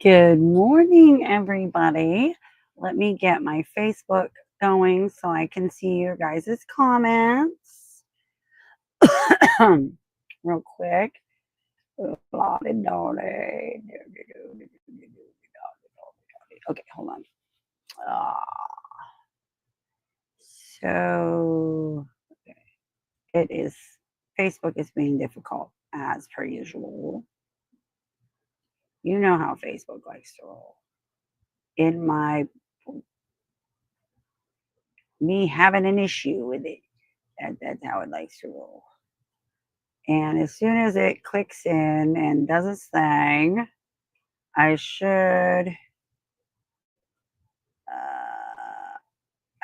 Good morning, everybody. Let me get my Facebook going so I can see your guys' comments real quick. Okay, hold on. So it is, Facebook is being difficult as per usual. You know how Facebook likes to roll. Me having an issue with it. That's how it likes to roll. And as soon as it clicks in and does its thing, I should.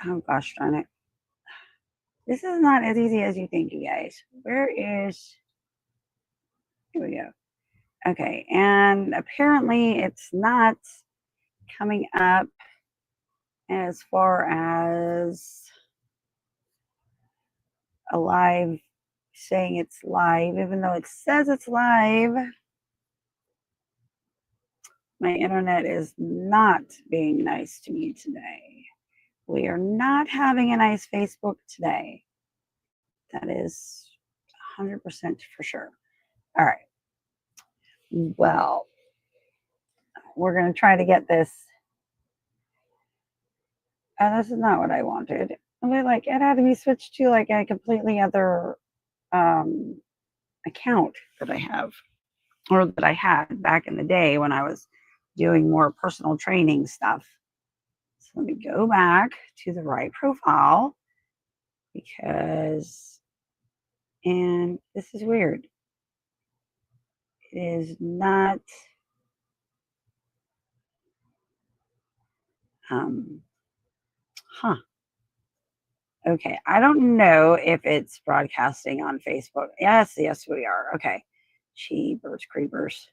Oh gosh darn it. This is not as easy as you think, you guys. Where is. Here we go. Okay. And apparently it's not coming up as far as a live, saying it's live, even though it says it's live. My internet is not being nice to me today. We are not having a nice Facebook today. That is 100% for sure. All right. Well, we're going to try to get this. This is not what I wanted. It had to be switched to like a completely other account that I have, or that I had back in the day when I was doing more personal training stuff. So let me go back to the right profile and this is weird. It is not, okay, I don't know if it's broadcasting on Facebook. Yes, we are. Okay. Cheapers creepers.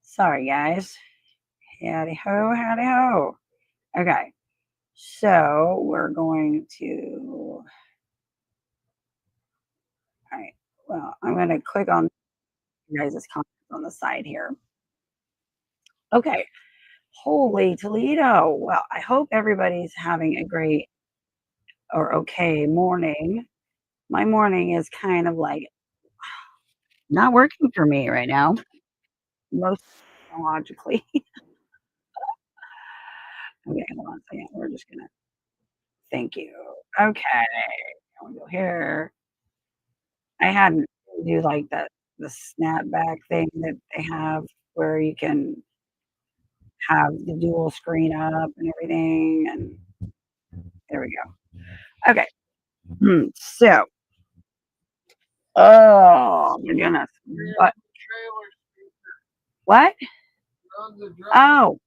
Sorry, guys. Howdy ho, howdy ho. Okay. So we're going to. All right. Well, I'm going to click on you guys' comments on the side here. Okay. Holy Toledo. Well, I hope everybody's having a great or okay morning. My morning is kind of like not working for me right now, most logically. Okay, hold on a second. We're just gonna. Thank you. Okay, we go here. I hadn't do like the snapback thing that they have where you can have the dual screen up and everything, and there we go. Okay, so, oh my goodness, what? Oh,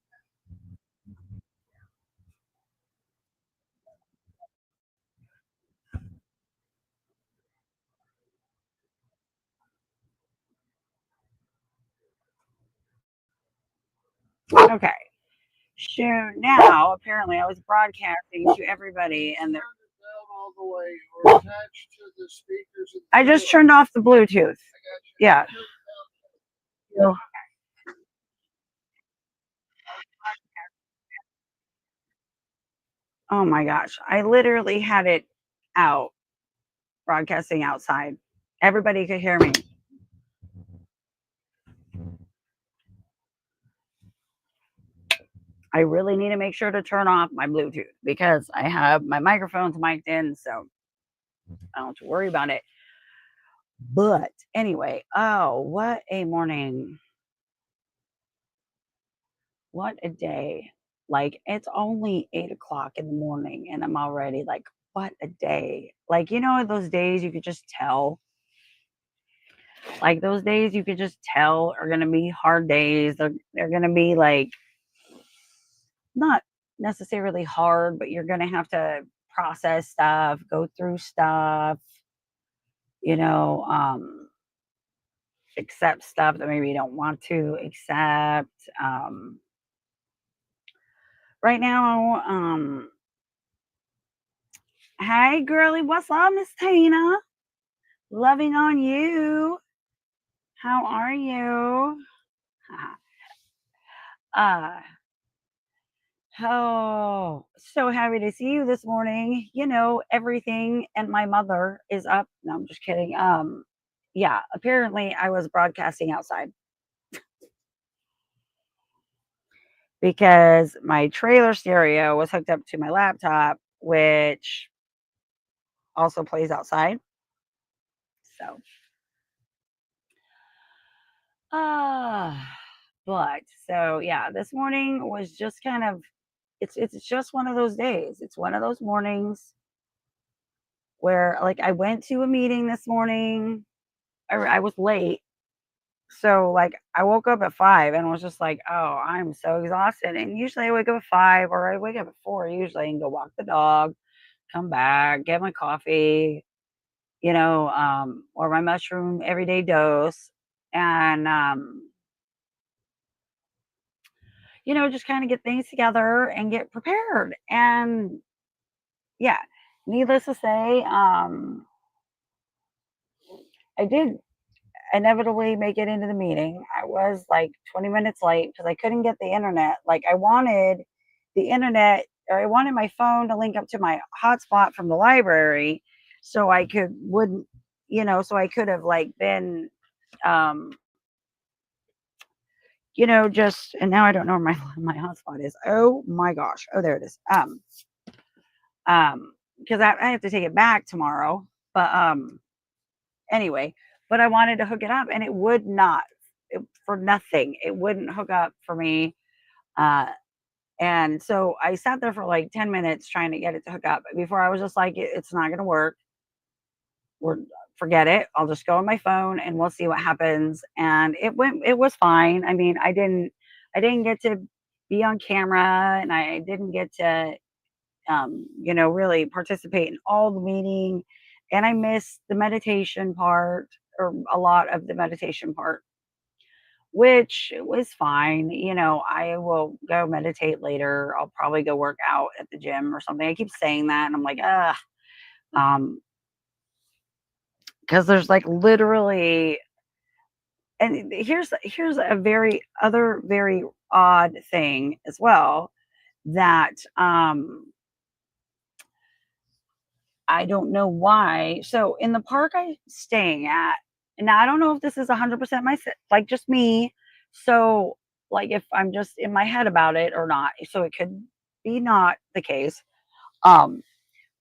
okay. So now, apparently, I was broadcasting to everybody, and I just turned off the Bluetooth. Yeah. So, oh my gosh, I literally had it out, broadcasting outside. Everybody could hear me. I really need to make sure to turn off my Bluetooth because I have my microphones mic'd in, so I don't have to worry about it. But anyway, oh, what a morning. What a day. Like, it's only 8 o'clock in the morning, and I'm already like, what a day. Like, those days you could just tell. Like, those days you could just tell are going to be hard days. They're going to be like, not necessarily hard, but you're going to have to process stuff, go through stuff, you know, accept stuff that maybe you don't want to accept. Right now, hey girly, what's up, Miss Tina? Loving on you. How are you? uh, oh, so happy to see you this morning. Everything and my mother is up. No, I'm just kidding. Yeah, apparently I was broadcasting outside because my trailer stereo was hooked up to my laptop, which also plays outside. So, ah, so yeah, this morning was just kind of it's just one of those days. It's one of those mornings where like I went to a meeting this morning. I was late. So like I woke up at 5 and was just like, oh, I'm so exhausted. And usually I wake up at 5 or I wake up at 4 usually and go walk the dog, come back, get my coffee, or my mushroom everyday dose. And just kind of get things together and get prepared. And yeah, needless to say, I did inevitably make it into the meeting. I was like 20 minutes late because I couldn't get the internet. Like I wanted the internet or I wanted my phone to link up to my hotspot from the library so I wouldn't, so I could have like been um just and now I don't know where my hotspot is. Oh my gosh. Oh, there it is. Because I have to take it back tomorrow. But anyway, but I wanted to hook it up and it would not for nothing. It wouldn't hook up for me. Uh, and so I sat there for like 10 minutes trying to get it to hook up before I was just like, it's not going to work. We're forget it. I'll just go on my phone and we'll see what happens. And it was fine. I mean, I didn't get to be on camera and I didn't get to, really participate in all the meeting. And I missed the meditation part or a lot of the meditation part, which was fine. I will go meditate later. I'll probably go work out at the gym or something. I keep saying that and I'm like, um, because there's like literally, and here's a very odd thing as well that I don't know why. So in the park I'm staying at, and now I don't know if this is 100% like just me. So like if I'm just in my head about it or not. So it could be not the case. Um,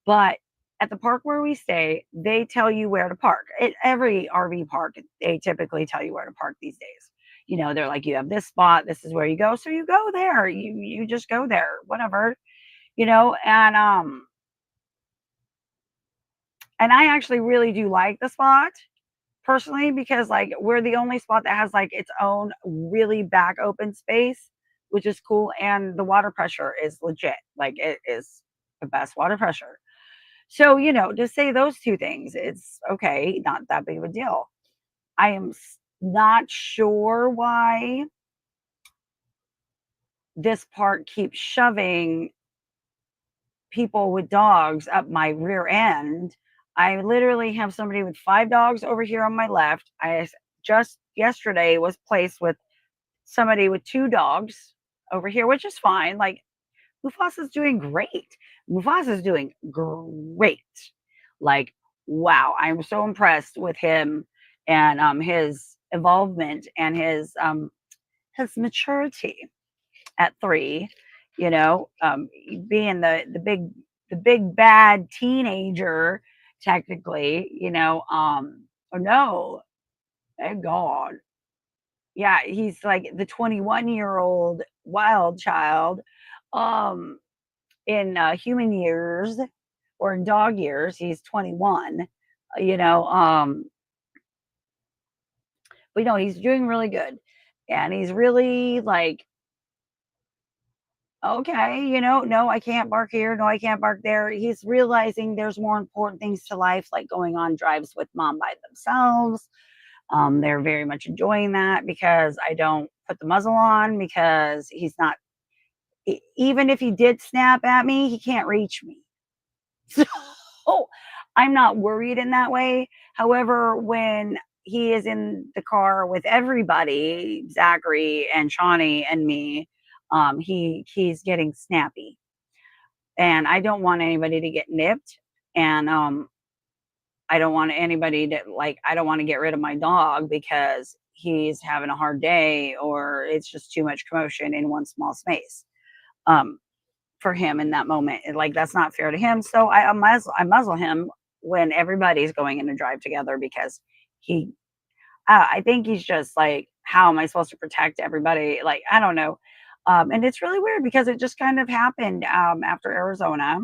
but at the park where we stay, they tell you where to park. At every RV park, they typically tell you where to park these days. They're like, you have this spot, this is where you go. So you go there. You just go there, whatever, and I actually really do like the spot personally because like we're the only spot that has like its own really back open space, which is cool, and the water pressure is legit. Like it is the best water pressure. So, to say those two things, it's okay, not that big of a deal. I am not sure why this park keeps shoving people with dogs up my rear end. I literally have somebody with 5 dogs over here on my left. I just yesterday was placed with somebody with 2 dogs over here, which is fine. Like Mufasa's doing great. Mufasa's doing great. Like, wow, I'm so impressed with him and his involvement and his maturity at 3, being the big bad teenager technically, or no, thank God. Yeah, he's like the 21-year-old wild child um in human years or in dog years, he's 21, you know, but he's doing really good. And he's really like, okay, no, I can't bark here. No, I can't bark there. He's realizing there's more important things to life, like going on drives with mom by themselves. They're very much enjoying that because I don't put the muzzle on because he's not, even if he did snap at me, he can't reach me. So I'm not worried in that way. However, when he is in the car with everybody, Zachary and Shawnee and me, he's getting snappy, and I don't want anybody to get nipped, and I don't want anybody to like. I don't want to get rid of my dog because he's having a hard day or it's just too much commotion in one small space. Um, for him in that moment. And, like, that's not fair to him. So I muzzle him when everybody's going in a drive together because he, I think he's just like, how am I supposed to protect everybody? Like, I don't know. And it's really weird because it just kind of happened after Arizona.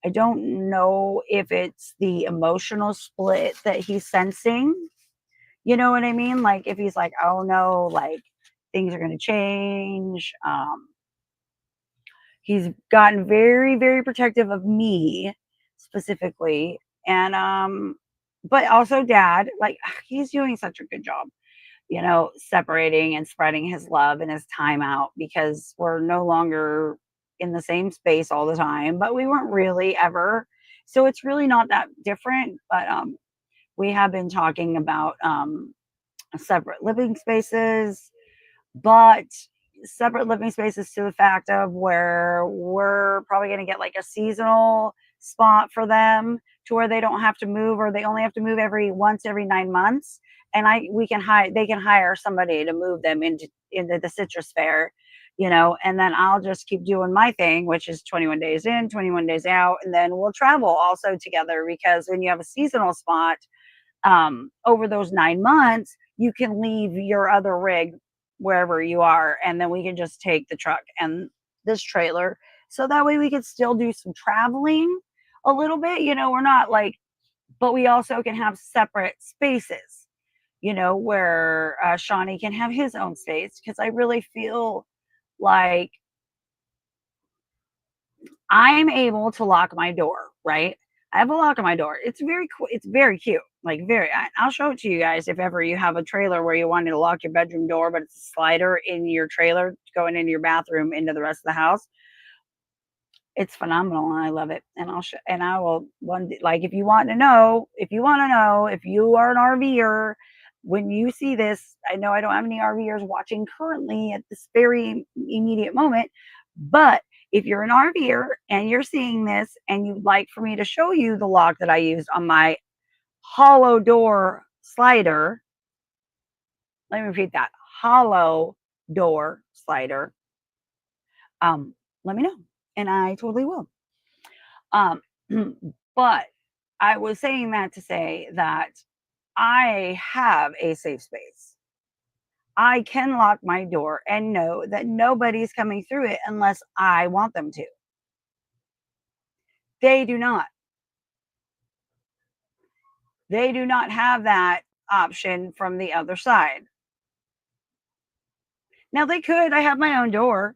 I don't know if it's the emotional split that he's sensing. You know what I mean? Like, if he's like, oh no, like things are going to change. He's gotten very, very protective of me specifically, and, but also dad, like, he's doing such a good job, separating and spreading his love and his time out because we're no longer in the same space all the time, but we weren't really ever. So it's really not that different, but, we have been talking about, separate living spaces, but separate living spaces to the fact of where we're probably going to get like a seasonal spot for them to where they don't have to move or they only have to move every 9 months, and I we can hire they can hire somebody to move them into the citrus fair, and then I'll just keep doing my thing, which is 21 days in, 21 days out, and then we'll travel also together because when you have a seasonal spot, over those 9 months, you can leave your other rig wherever you are, and then we can just take the truck and this trailer. So that way we could still do some traveling a little bit. We're not like, but we also can have separate spaces, where Shawnee can have his own space because I really feel like I'm able to lock my door, right? I have a lock on my door. It's very cool. It's very cute. Like very. I'll show it to you guys if ever you have a trailer where you wanted to lock your bedroom door, but it's a slider in your trailer going into your bathroom into the rest of the house. It's phenomenal, and I love it. And I will like if you want to know if you are an RVer, when you see this, I know I don't have any RVers watching currently at this very immediate moment, but if you're an RVer and you're seeing this and you'd like for me to show you the lock that I used on my hollow door slider, let me repeat that, hollow door slider, let me know and I totally will. Um, but I was saying that to say that I have a safe space. I can lock my door and know that nobody's coming through it unless I want them to. They do not. They do not have that option from the other side. Now they could. I have my own door.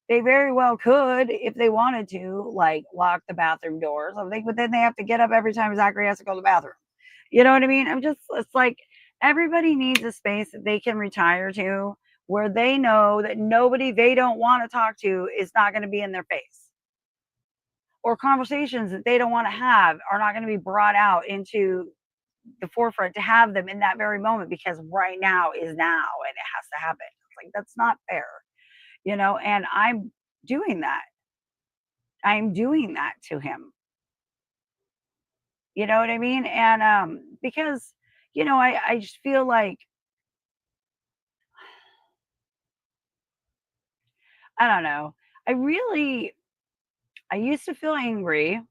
They very well could if they wanted to, like lock the bathroom doors. I think, but then they have to get up every time Zachary has to go to the bathroom. You know what I mean? It's like everybody needs a space that they can retire to where they know that nobody they don't want to talk to is not going to be in their face. Or conversations that they don't want to have are not going to be brought out into the forefront to have them in that very moment because right now is now and it has to happen. It's like that's not fair, and doing that. I'm doing that to him. You know what I mean? And because I just feel like I don't know. I really I used to feel angry,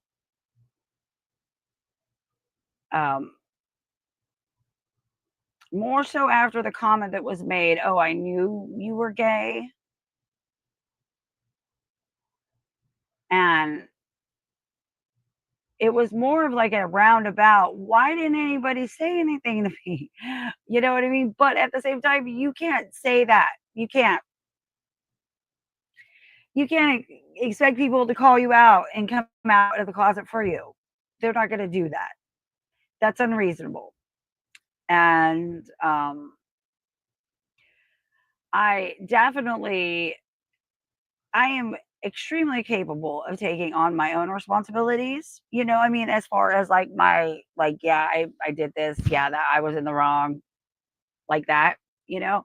um, more so after the comment that was made, "Oh, I knew you were gay." And it was more of like a roundabout, "Why didn't anybody say anything to me?" You know what I mean? But at the same time, you can't say that. You can't expect people to call you out and come out of the closet for you. They're not gonna do that. That's unreasonable. And, I definitely I am extremely capable of taking on my own responsibilities. I mean, as far as like yeah, I did this, yeah, that I was in the wrong, like that, you know.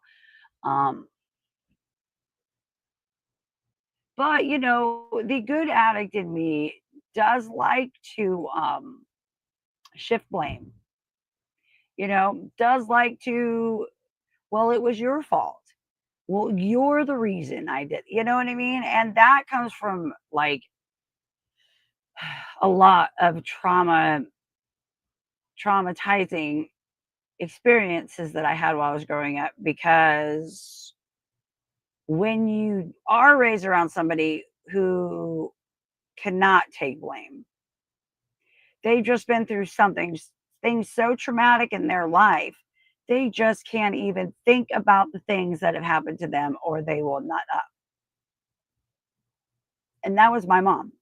Um, but the good addict in me does like to shift blame, does like to, well, it was your fault. Well, you're the reason I did. You know what I mean? And that comes from like a lot of traumatizing experiences that I had while I was growing up, because when you are raised around somebody who cannot take blame, they've just been through something, things so traumatic in their life, they just can't even think about the things that have happened to them, or they will nut up. And that was my mom.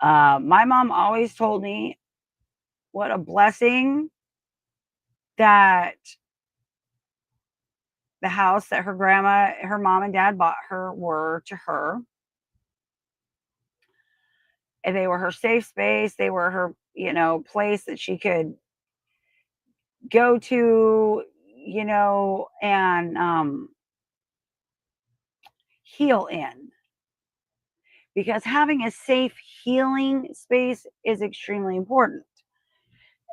My mom always told me what a blessing that the house that her mom and dad bought her were to her. And they were her safe space. They were her, place that she could go to, and heal in. Because having a safe healing space is extremely important.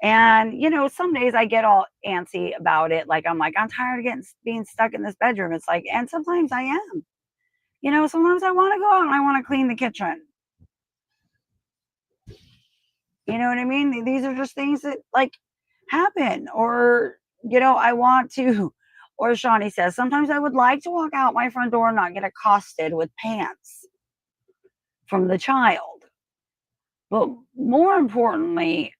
And, some days I get all antsy about it. Like, I'm like, I'm tired of being stuck in this bedroom. It's like, and sometimes I am. Sometimes I want to go out and I want to clean the kitchen. You know what I mean? These are just things that like happen. Or, I want to, or Shawnee says, sometimes I would like to walk out my front door and not get accosted with pants from the child. But more importantly,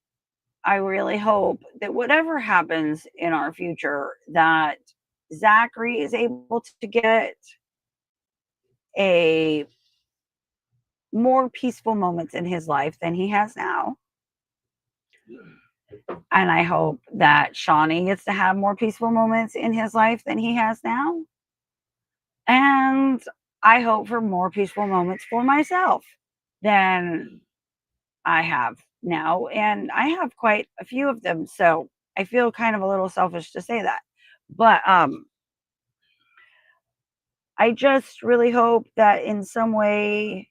I really hope that whatever happens in our future, that Zachary is able to get a more peaceful moments in his life than he has now. And I hope that Shawnee gets to have more peaceful moments in his life than he has now. And I hope for more peaceful moments for myself than I have now. And I have quite a few of them. So I feel kind of a little selfish to say that. But I just really hope that in some way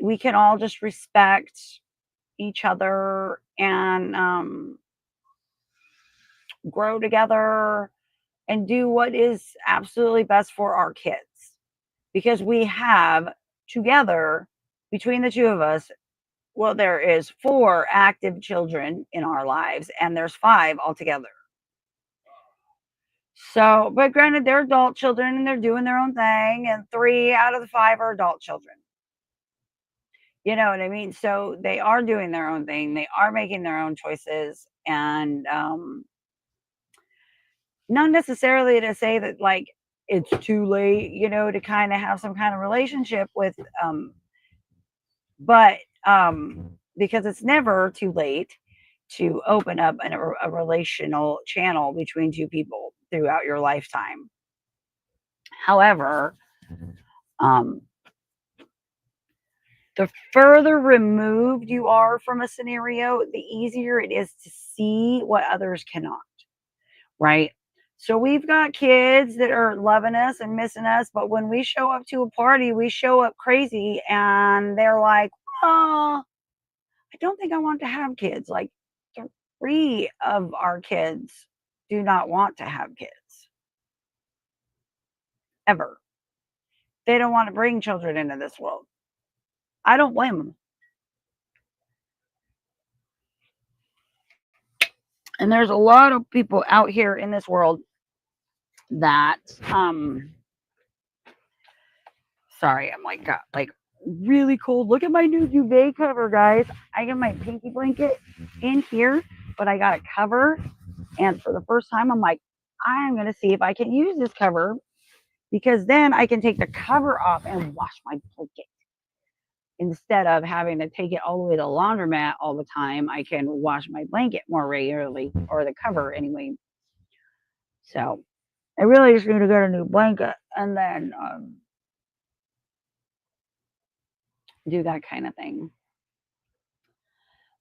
we can all just respect each other and grow together and do what is absolutely best for our kids. Because we have together, between the two of us, well, there is 4 active children in our lives, and there's 5 altogether. So, but granted, they're adult children and they're doing their own thing, and 3 out of the 5 are adult children. You know what I mean? So they are doing their own thing. They are making their own choices, and not necessarily to say that like it's too late, to kind of have some kind of relationship with, but because it's never too late to open up a relational channel between two people throughout your lifetime. However, um, the further removed you are from a scenario, the easier it is to see what others cannot, right? So we've got kids that are loving us and missing us, but when we show up to a party, we show up crazy and they're like, oh, I don't think I want to have kids. Like 3 of our kids do not want to have kids ever. They don't want to bring children into this world. I don't blame them. And there's a lot of people out here in this world that sorry, I'm like got like really cold. Look at my new duvet cover, guys. I got my pinky blanket in here, but I got a cover, and for the first time I'm like, I'm gonna see if I can use this cover, because then I can take the cover off and wash my blanket. Instead of having to take it all the way to the laundromat all the time, I can wash my blanket more regularly, or the cover anyway. So I really just need to get a new blanket and then do that kind of thing.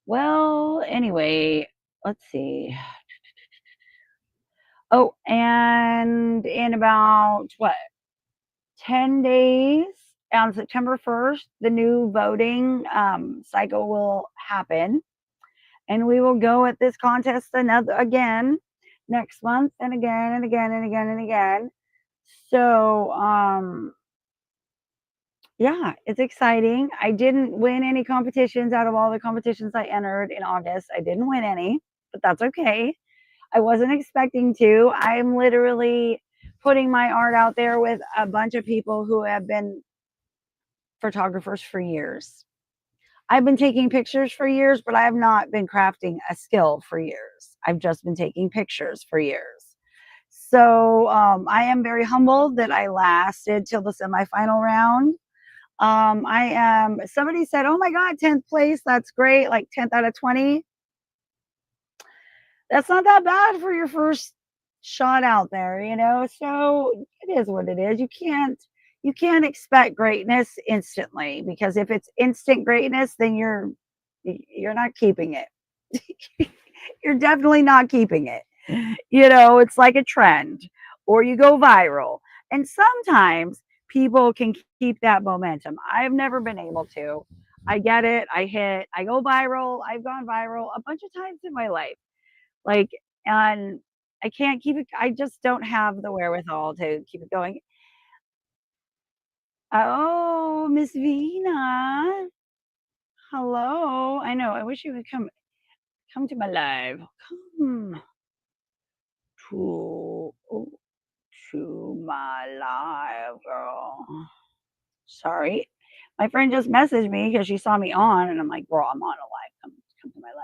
Well, anyway, let's see. Oh, and in about what, 10 days, on September 1st, the new voting cycle will happen. And we will go at this contest another again next month and again and again and again and again. So yeah, it's exciting. I didn't win any competitions out of all the competitions I entered in August. I didn't win any, but that's okay. I wasn't expecting to. I'm literally putting my art out there with a bunch of people who have been photographers for years. I've been taking pictures for years, but I have not been crafting a skill for years. I've just been taking pictures for years. So I am very humbled that I lasted till the semifinal round. I am, somebody said, oh my God, 10th place. That's great. Like 10th out of 20. That's not that bad for your first shot out there, you know? So it is what it is. You can't expect greatness instantly, because if it's instant greatness, then you're not keeping it. You're definitely not keeping it. It's like a trend, or you go viral. And sometimes people can keep that momentum. I've never been able to. I get it. I go viral. I've gone viral a bunch of times in my life. Like, and I can't keep it. I just don't have the wherewithal to keep it going. Oh, Miss Vina. Hello. I know. I wish you would come to my live. Come to to my live, girl. Sorry. My friend just messaged me because she saw me on, and I'm like, girl, I'm on a live. Come to my live.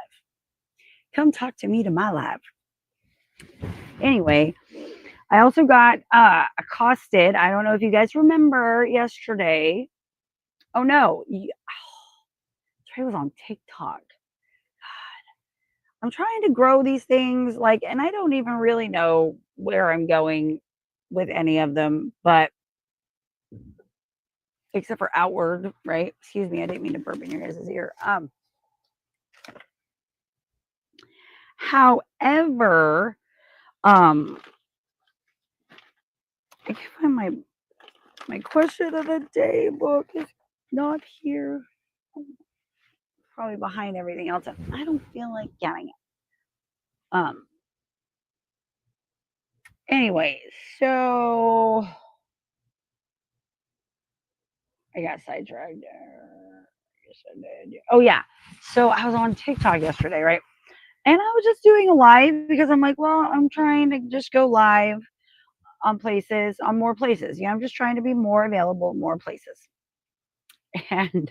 Come talk to me to my live. Anyway, I also got accosted. I don't know if you guys remember yesterday. Oh no, Trey was on TikTok. I'm trying to grow these things, like, and I don't even really know where I'm going with any of them, but except for outward, right? Excuse me, I didn't mean to burp in your guys' ear. However, I can find my question of the day book is not here. Probably behind everything else. I don't feel like getting it. Anyway, so I got sidetracked there. Yes, I did. Oh yeah. So I was on TikTok yesterday, right? And I was just doing a live because I'm like, well, I'm trying to just go live on more places. I'm just trying to be more available in more places. And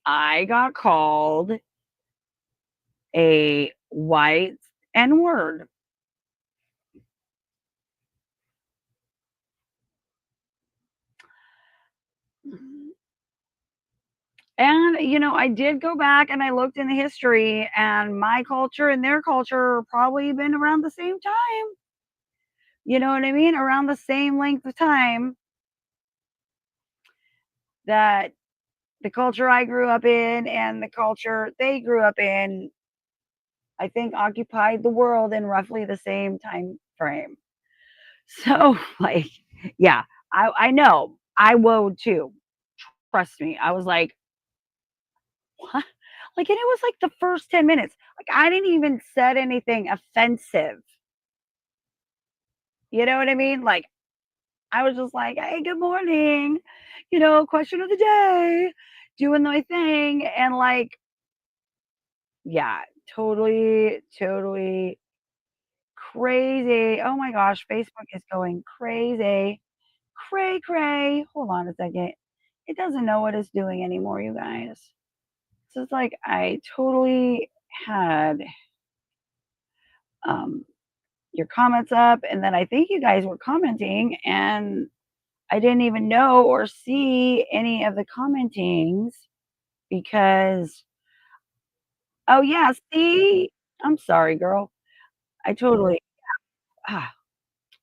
I got called a white N word. And, I did go back and I looked in the history, and my culture and their culture probably been around the same time. You know what I mean? Around the same length of time that the culture I grew up in and the culture they grew up in, I think, occupied the world in roughly the same time frame. So, like, yeah, I know. I would too. Trust me. I was like, what? Like, and it was like the first 10 minutes. Like, I didn't even said anything offensive. You know what I mean? Like, I was just like, hey, good morning. Question of the day, doing my thing. And like, yeah, totally, totally crazy. Oh my gosh, Facebook is going crazy. Cray, cray. Hold on a second. It doesn't know what it's doing anymore, you guys. So it's like I totally had um, your comments up, and then I think you guys were commenting, and I didn't even know or see any of the commentings because, oh yeah, see? I'm sorry, girl. I totally ah.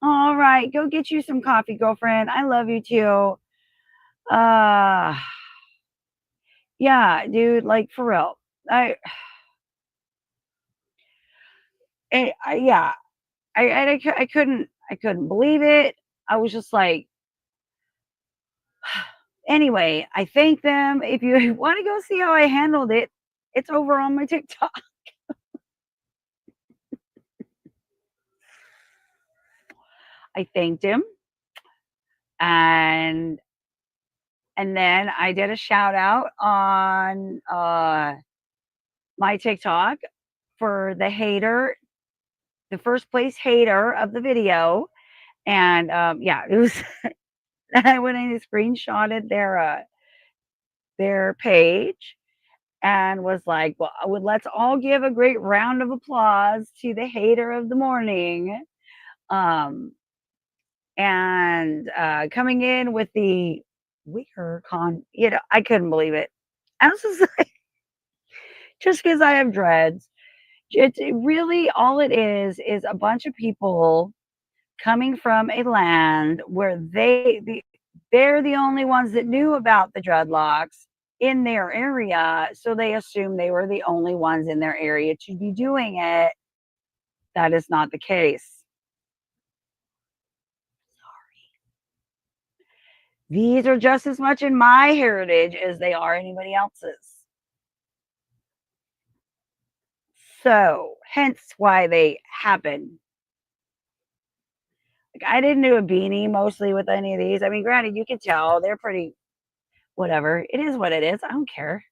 All right, go get you some coffee, girlfriend. I love you too. Uh, yeah, dude, like for real. I, yeah, I couldn't believe it. I was just like, anyway, I thank them. If you want to go see how I handled it, it's over on my TikTok. I thanked him, and then I did a shout out on my TikTok for the hater, the first place hater of the video. And yeah, it was I went in and screenshotted their page and was like, well, let's all give a great round of applause to the hater of the morning. Um, and coming in with the weaker I couldn't believe it. I was just like, just because I have dreads, it really all it is a bunch of people coming from a land where they're the only ones that knew about the dreadlocks in their area, so they assumed they were the only ones in their area to be doing it. That is not the case. These are just as much in my heritage as they are anybody else's. So, hence why they happen. Like, I didn't do a beanie mostly with any of these. I mean, granted, you can tell they're pretty whatever. It is what it is. I don't care.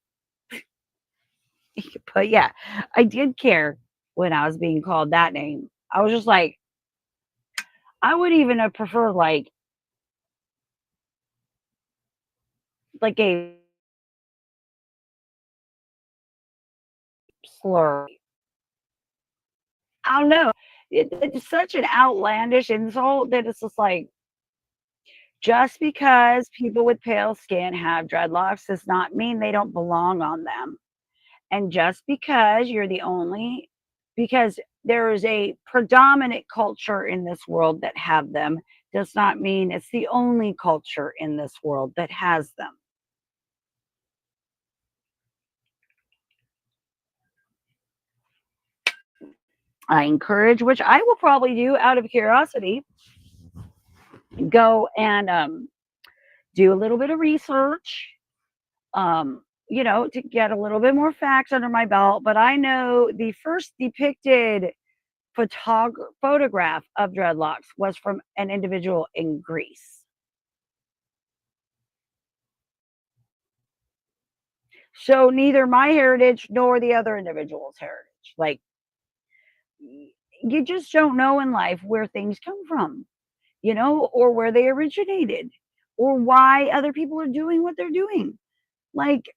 But yeah, I did care when I was being called that name. I was just like, I would even have preferred like a slur. I don't know. It's such an outlandish insult that it's just like, just because people with pale skin have dreadlocks does not mean they don't belong on them. And just because you're the only, because there is a predominant culture in this world that have them, does not mean it's the only culture in this world that has them. I encourage, which I will probably do out of curiosity, go and do a little bit of research, to get a little bit more facts under my belt. But I know the first depicted photograph of dreadlocks was from an individual in Greece. So neither my heritage nor the other individual's heritage. Like, you just don't know in life where things come from, or where they originated, or why other people are doing what they're doing. Like,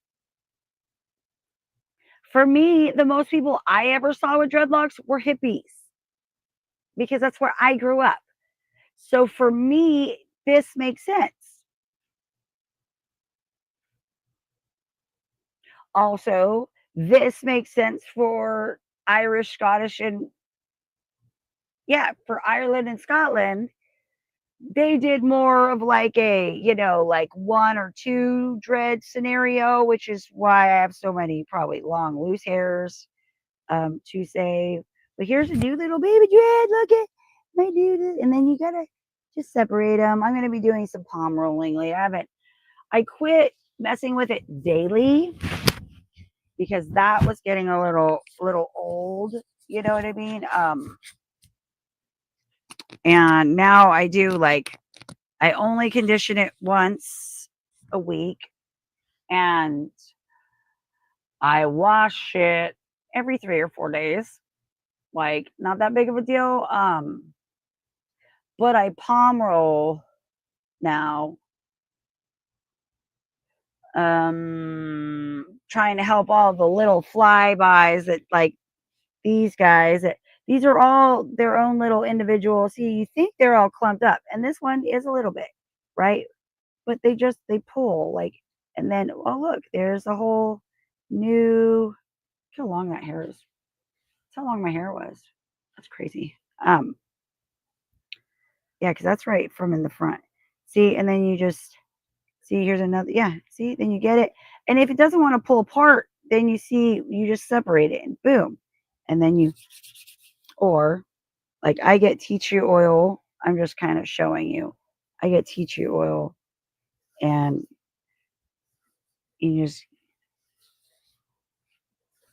for me, the most people I ever saw with dreadlocks were hippies because that's where I grew up. So for me, this makes sense. Also, this makes sense for Irish, Scottish, and yeah, for Ireland and Scotland. They did more of like like one or two dread scenario, which is why I have so many probably long loose hairs to say, but here's a new little baby dread. Look at my dude, and then you gotta just separate them. I'm gonna be doing some palm rolling later. I quit messing with it daily because that was getting a little old. You know what I mean? And now I do I only condition it once a week, and I wash it every 3 or 4 days. Like, not that big of a deal. But I palm roll now, trying to help all the little flybys that like these guys. These are all their own little individual. See, you think they're all clumped up, and this one is a little bit, right? But they pull like, and then oh look, there's a whole new. Look how long that hair is. It's That's how long my hair was. That's crazy. Um, yeah, because that's right from in the front. See, and then you just see, here's another, yeah, see, then you get it. And if it doesn't want to pull apart, then you see, you just separate it and boom. And then you, or like I get tea tree oil. I'm just kind of showing you. I get tea tree oil and you just,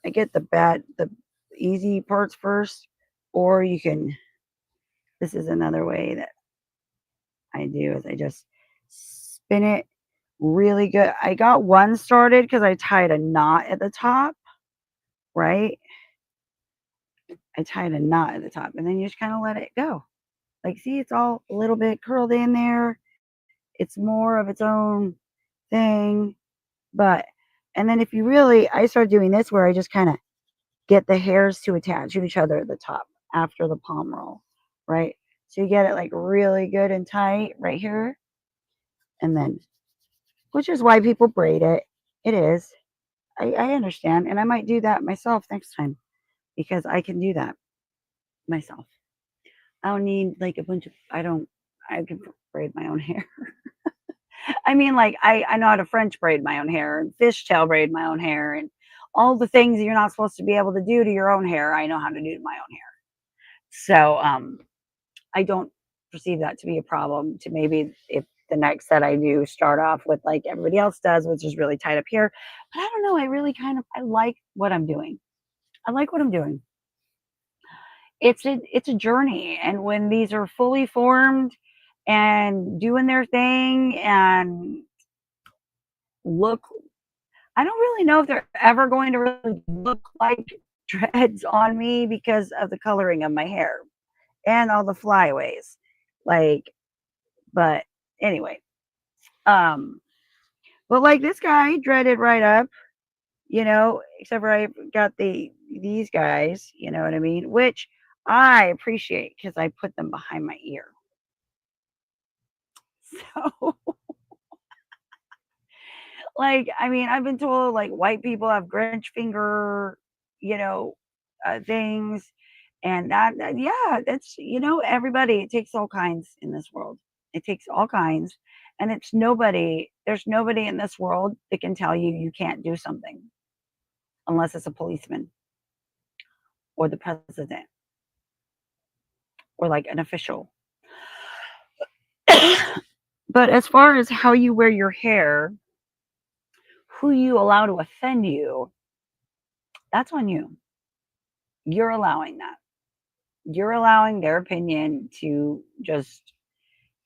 I get the easy parts first, or you can, this is another way that I do is I just spin it really good. I got one started because I tied a knot at the top, right? I tied a knot at the top and then you just kind of let it go. Like, see, it's all a little bit curled in there. It's more of its own thing. But, and then if you really, I start doing this where I just kind of get the hairs to attach to each other at the top after the palm roll, right? So you get it like really good and tight right here. And then, which is why people braid it. It is. I understand. And I might do that myself next time because I can do that myself. I don't need like a bunch of, I can braid my own hair. I mean, like, I know how to French braid my own hair and fishtail braid my own hair and all the things you're not supposed to be able to do to your own hair. I know how to do to my own hair. So, I don't perceive that to be a problem to maybe if the next set I do start off with like everybody else does, which is really tight up here. But I don't know. I really kind of, I like what I'm doing. I like what I'm doing. It's a journey, and when these are fully formed and doing their thing and look, I don't really know if they're ever going to really look like dreads on me because of the coloring of my hair and all the flyaways. Like, but anyway, um, but like this guy dreaded right up, except for I got these guys, you know what I mean? Which I appreciate because I put them behind my ear. So, like, I mean, I've been told like white people have Grinch finger, you know, things, and yeah, that's everybody. It takes all kinds in this world. It takes all kinds, and it's nobody. There's nobody in this world that can tell you you can't do something unless it's a policeman or the president or like an official. But as far as how you wear your hair, who you allow to offend you, that's on you. You're allowing that. You're allowing their opinion to just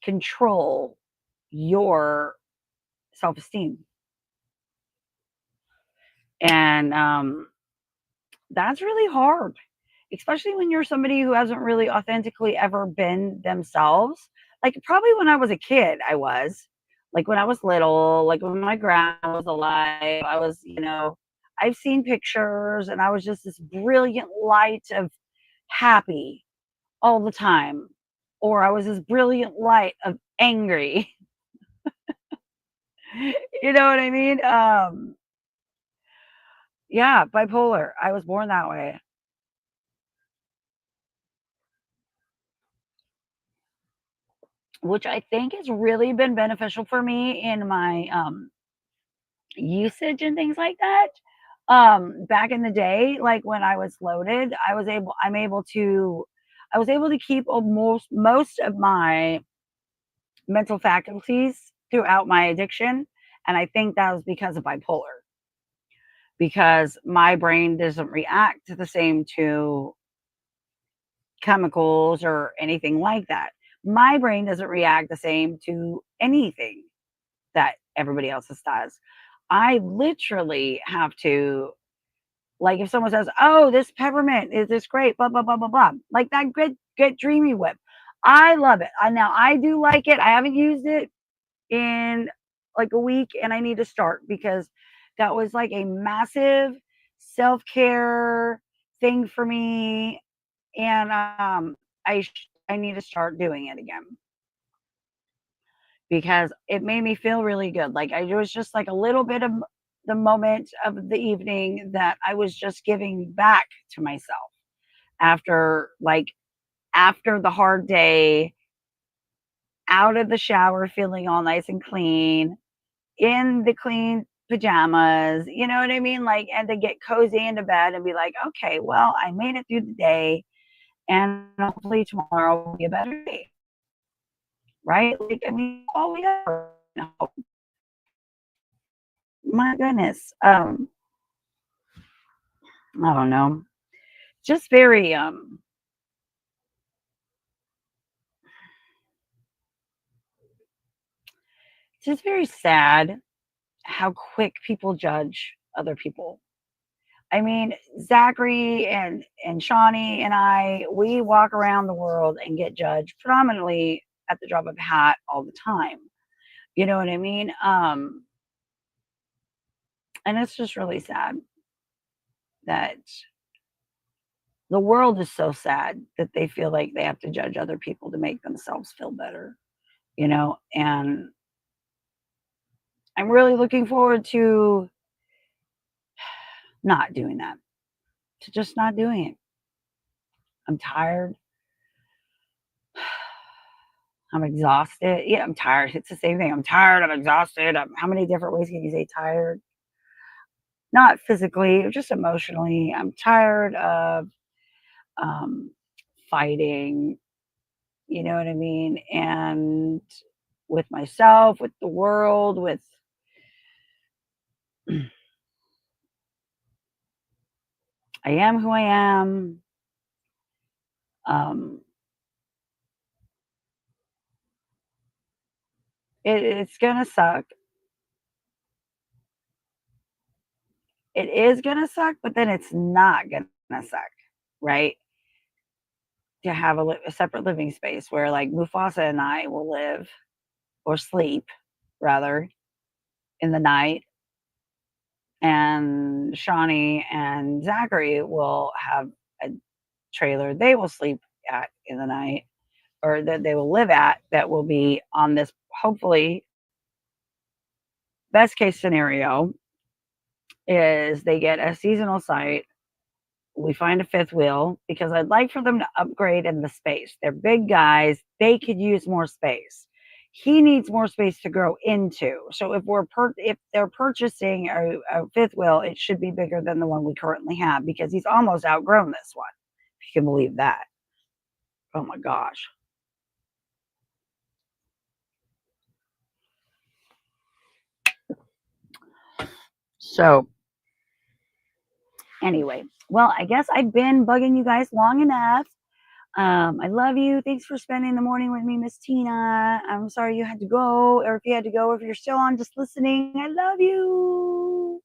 control your self esteem. And that's really hard, especially when you're somebody who hasn't really authentically ever been themselves. Like, probably when I was a kid, I was. Like, when I was little, like when my grandma was alive, I was, I've seen pictures and I was just this brilliant light of happy all the time. Or I was this brilliant light of angry. You know what I mean? Yeah, bipolar. I was born that way, which I think has really been beneficial for me in my usage and things like that. Back in the day, like when I was loaded, I was able to keep most of my mental faculties throughout my addiction. And I think that was because of bipolar, because my brain doesn't react the same to chemicals or anything like that. My brain doesn't react the same to anything that everybody else's does. I literally have to, like, if someone says, "Oh, this peppermint is this great," blah blah blah blah blah, like that Get Dreamy Whip. I love it. Now I do like it. I haven't used it in like a week, and I need to start because that was like a massive self care thing for me, and I need to start doing it again because it made me feel really good. Like I was just like a little bit of the moment of the evening that I was just giving back to myself. after the hard day, out of the shower, feeling all nice and clean, in the clean pajamas, you know what I mean? Like, and to get cozy into bed and be like, okay, well, I made it through the day, and hopefully tomorrow will be a better day. Right? Like, I mean, all we ever know. My goodness. I don't know. Just very just very sad how quick people judge other people. I mean, Zachary and Shawnee and I, we walk around the world and get judged predominantly at the drop of a hat all the time. You know what I mean? And it's just really sad that the world is so sad that they feel like they have to judge other people to make themselves feel better, you know? And I'm really looking forward to not doing that, to just not doing it. I'm tired. I'm exhausted. Yeah, I'm tired. It's the same thing. I'm tired. I'm exhausted. How many different ways can you say tired? Not physically, just emotionally. I'm tired of um, fighting. You know what I mean? And with myself, with the world, with I am who I am. Um, it's gonna suck. It is gonna suck, but then it's not gonna suck, right? To have a separate living space where like Mufasa and I will live or sleep rather in the night, and Shawnee and Zachary will have a trailer they will sleep at in the night, or that they will live at, that will be on this, hopefully, best case scenario is they get a seasonal site. We find a fifth wheel because I'd like for them to upgrade in the space. They're big guys. They could use more space. He needs more space to grow into. So if they're purchasing a fifth wheel, it should be bigger than the one we currently have because he's almost outgrown this one. If you can believe that. Oh my gosh. So anyway, well, I guess I've been bugging you guys long enough. I love you. Thanks for spending the morning with me, Miss Tina. I'm sorry you had to go, or if you had to go, if you're still on just listening, I love you.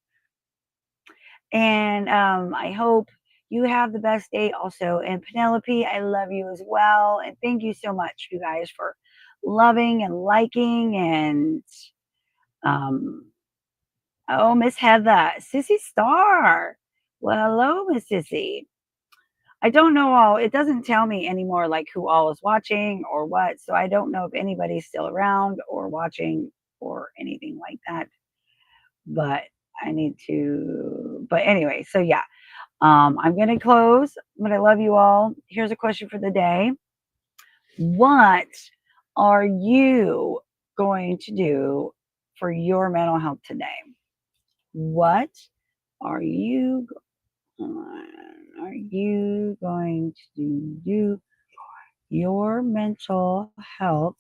And I hope you have the best day also. And Penelope, I love you as well. And thank you so much, you guys, for loving and liking. And oh, Miss Heather, Sissy Star. Well, hello, Miss Sissy. I don't know all. It doesn't tell me anymore, like who all is watching or what. So I don't know if anybody's still around or watching or anything like that. But I need to. But anyway, so yeah, I'm gonna close. But I love you all. Here's a question for the day: what are you going to do for your mental health today? What are you are you going to do your mental health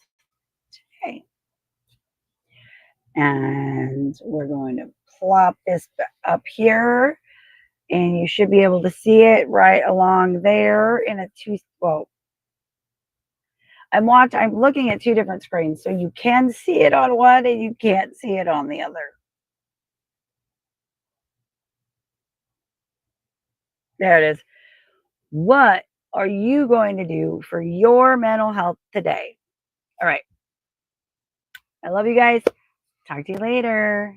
today? And we're going to plop this up here, and you should be able to see it right along there in a well, I'm looking at two different screens, so you can see it on one and you can't see it on the other. There it is. What are you going to do for your mental health today? All right. I love you guys. Talk to you later.